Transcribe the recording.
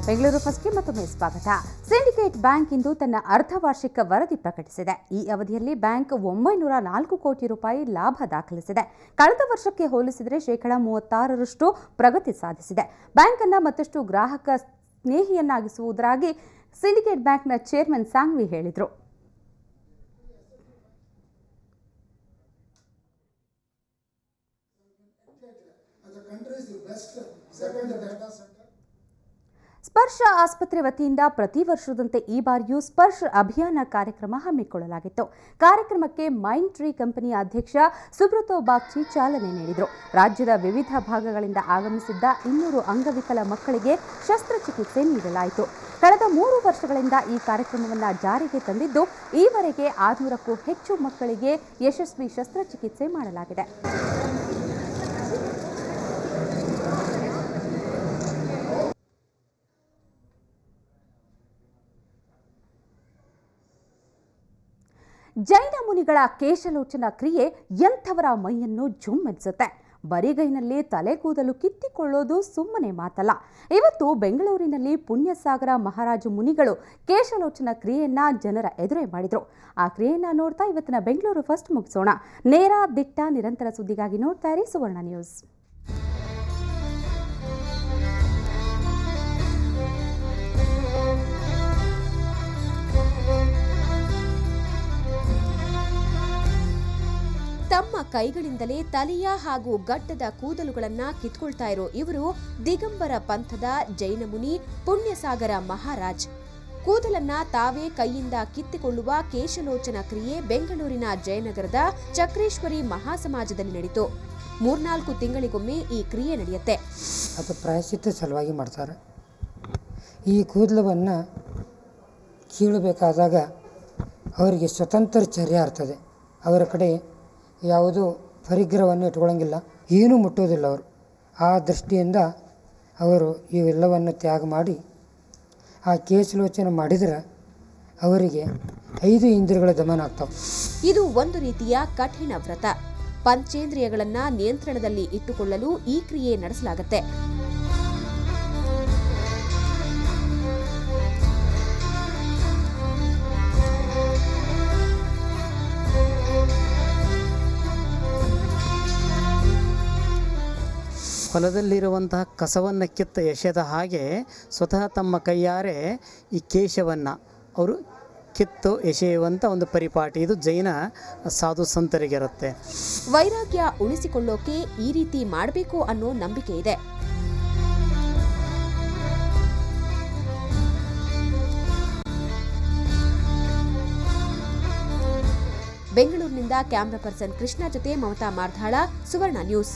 ಬೆಂಗಳೂರು ಫಸ್ಟ್ಗೆ ಮತ್ತೊಮ್ಮೆ ಸ್ವಾಗತ. ಸಿಂಡಿಕೇಟ್ ಬ್ಯಾಂಕ್ ಇಂದು ತನ್ನ ಅರ್ಧವಾರ್ಷಿಕ ವರದಿ ಪ್ರಕಟಿಸಿದೆ. ಈ ಅವಧಿಯಲ್ಲಿ ಬ್ಯಾಂಕ್ 904 ಕೋಟಿ ರೂಪಾಯಿ ಲಾಭ ದಾಖಲಿಸಿದೆ. ಕಳೆದ ವರ್ಷಕ್ಕೆ ಹೋಲಿಸಿದರೆ ಶೇಕಡಾ 36ರಷ್ಟು ಪ್ರಗತಿ ಸಾಧಿಸಿದೆ. ಬ್ಯಾಂಕ್ ಅನ್ನು ಮತ್ತಷ್ಟು ಗ್ರಾಹಕ ಸ್ನೇಹಿಯನ್ನಾಗಿಸುವುದಾಗಿ ಸಿಂಡಿಕೇಟ್ ಬ್ಯಾಂಕ್ನ ಚೇರ್ಮನ್ ಸಾಂಘ್ವಿ ಹೇಳಿದರು. ಸ್ಪರ್ಶ ಆಸ್ಪತ್ರೆ ವತಿಯಿಂದ ಪ್ರತಿ ವರ್ಷದಂತೆ ಈ ಬಾರಿಯೂ ಸ್ಪರ್ಶ ಅಭಿಯಾನ ಕಾರ್ಯಕ್ರಮ ಹಮ್ಮಿಕೊಳ್ಳಲಾಗಿತ್ತು. ಕಾರ್ಯಕ್ರಮಕ್ಕೆ ಮೈಂಡ್ ಟ್ರೀ ಕಂಪನಿಯ ಅಧ್ಯಕ್ಷ ಸುಬ್ರತೋ ಬಾಗ್ಚಿ ಚಾಲನೆ ನೀಡಿದರು. ರಾಜ್ಯದ ವಿವಿಧ ಭಾಗಗಳಿಂದ ಆಗಮಿಸಿದ್ದ 200 ಅಂಗವಿಕಲ ಮಕ್ಕಳಿಗೆ ಶಸ್ತ್ರಚಿಕಿತ್ಸೆ ನೀಡಲಾಯಿತು. ಕಳೆದ 3 ವರ್ಷಗಳಿಂದ ಈ ಕಾರ್ಯಕ್ರಮವನ್ನು ಜಾರಿಗೆ ತಂದಿದ್ದು ಈವರೆಗೆ 600ಕ್ಕೂ ಹೆಚ್ಚು ಮಕ್ಕಳಿಗೆ ಯಶಸ್ವಿ ಶಸ್ತ್ರಚಿಕಿತ್ಸೆ ಮಾಡಲಾಗಿದೆ. ಜೈನ ಮುನಿಗಳ ಕೇಶಲೋಚನ ಕ್ರಿಯೆ ಎಂಥವರ ಮೈಯನ್ನು ಜುಮ್ಮೆನಿಸುತ್ತೆ. ಬರಿಗೈನಲ್ಲಿ ತಲೆ ಕೂದಲು ಕಿತ್ತಿಕೊಳ್ಳೋದು ಸುಮ್ಮನೆ ಮಾತಲ್ಲ. ಇವತ್ತು ಬೆಂಗಳೂರಿನಲ್ಲಿ ಪುಣ್ಯಸಾಗರ ಮಹಾರಾಜ ಮುನಿಗಳು ಕೇಶಲೋಚನ ಕ್ರಿಯೆಯನ್ನ ಜನರ ಎದುರೇ ಮಾಡಿದ್ರು. ಆ ಕ್ರಿಯೆಯನ್ನ ನೋಡ್ತಾ ಇವತ್ತಿನ ಬೆಂಗಳೂರು ಫಸ್ಟ್ ಮುಗಿಸೋಣ. ನೇರ ದಿಟ್ಟ ನಿರಂತರ ಸುದ್ದಿಗಾಗಿ ನೋಡ್ತಾ ಇರಿ ಸುವರ್ಣ ನ್ಯೂಸ್. ತಮ್ಮ ಕೈಗಳಿಂದಲೇ ತಲೆಯ ಹಾಗೂ ಗಡ್ಡದ ಕೂದಲುಗಳನ್ನ ಕಿತ್ಕೊಳ್ತಾ ಇರೋ ಇವರು ದಿಗಂಬರ ಪಂಥದ ಜೈನ ಮುನಿ ಪುಣ್ಯಸಾಗರ ಮಹಾರಾಜ್. ಕೂದಲನ್ನ ತಾವೇ ಕೈಯಿಂದ ಕಿತ್ತಿಕೊಳ್ಳುವ ಕೇಶಲೋಚನ ಕ್ರಿಯೆ ಬೆಂಗಳೂರಿನ ಜಯನಗರದ ಚಕ್ರೇಶ್ವರಿ ಮಹಾಸಮಾಜದಲ್ಲಿ ನಡೆಯಿತು. 3-4 ತಿಂಗಳಿಗೊಮ್ಮೆ ಈ ಕ್ರಿಯೆ ನಡೆಯುತ್ತೆ. ಅದು ಪ್ರಾಯಶ್ಚಿತ್ತ ಸಲುವಾಗಿ ಮಾಡ್ತಾರೆ. ಈ ಕೂದಲವನ್ನು ಕೀಳಬೇಕಾದಾಗ ಅವರಿಗೆ ಸ್ವತಂತ್ರ ಚರ್ಯ ಇರ್ತದೆ. ಅವರ ಕಡೆ ಯಾವುದೂ ಪರಿಗ್ರಹವನ್ನು ಇಟ್ಕೊಳ್ಳೋಂಗಿಲ್ಲ, ಏನೂ ಮುಟ್ಟೋದಿಲ್ಲ ಅವರು. ಆ ದೃಷ್ಟಿಯಿಂದ ಅವರು ಇವೆಲ್ಲವನ್ನು ತ್ಯಾಗ ಮಾಡಿ ಆ ಕೇಶಲೋಚನೆ ಮಾಡಿದರೆ ಅವರಿಗೆ 5 ಇಂದ್ರಿಯಗಳ ದಮನ ಆಗ್ತವೆ. ಇದು ಒಂದು ರೀತಿಯ ಕಠಿಣ ವ್ರತ. ಪಂಚೇಂದ್ರಿಯಗಳನ್ನು ನಿಯಂತ್ರಣದಲ್ಲಿ ಇಟ್ಟುಕೊಳ್ಳಲು ಈ ಕ್ರಿಯೆ ನಡೆಸಲಾಗುತ್ತೆ. ಹೊಲದಲ್ಲಿರುವಂತಹ ಕಸವನ್ನು ಕಿತ್ತ ಎಸೆದ ಹಾಗೆ ಸ್ವತಃ ತಮ್ಮ ಕೈಯಾರೆ ಈ ಕೇಶವನ್ನು ಅವರು ಕಿತ್ತು ಎಸೆಯುವಂಥ ಒಂದು ಪರಿಪಾಟಿ ಇದು ಜೈನ ಸಾಧು ಸಂತರಿಗಿರುತ್ತೆ. ವೈರಾಗ್ಯ ಉಳಿಸಿಕೊಳ್ಳೋಕೆ ಈ ರೀತಿ ಮಾಡಬೇಕು ಅನ್ನೋ ನಂಬಿಕೆ ಇದೆ. ಬೆಂಗಳೂರಿನಿಂದ ಕ್ಯಾಮರಾ ಪರ್ಸನ್ ಕೃಷ್ಣ ಜೊತೆ ಮಮತಾ ಮಾರ್ಧಾಳ, ಸುವರ್ಣ ನ್ಯೂಸ್.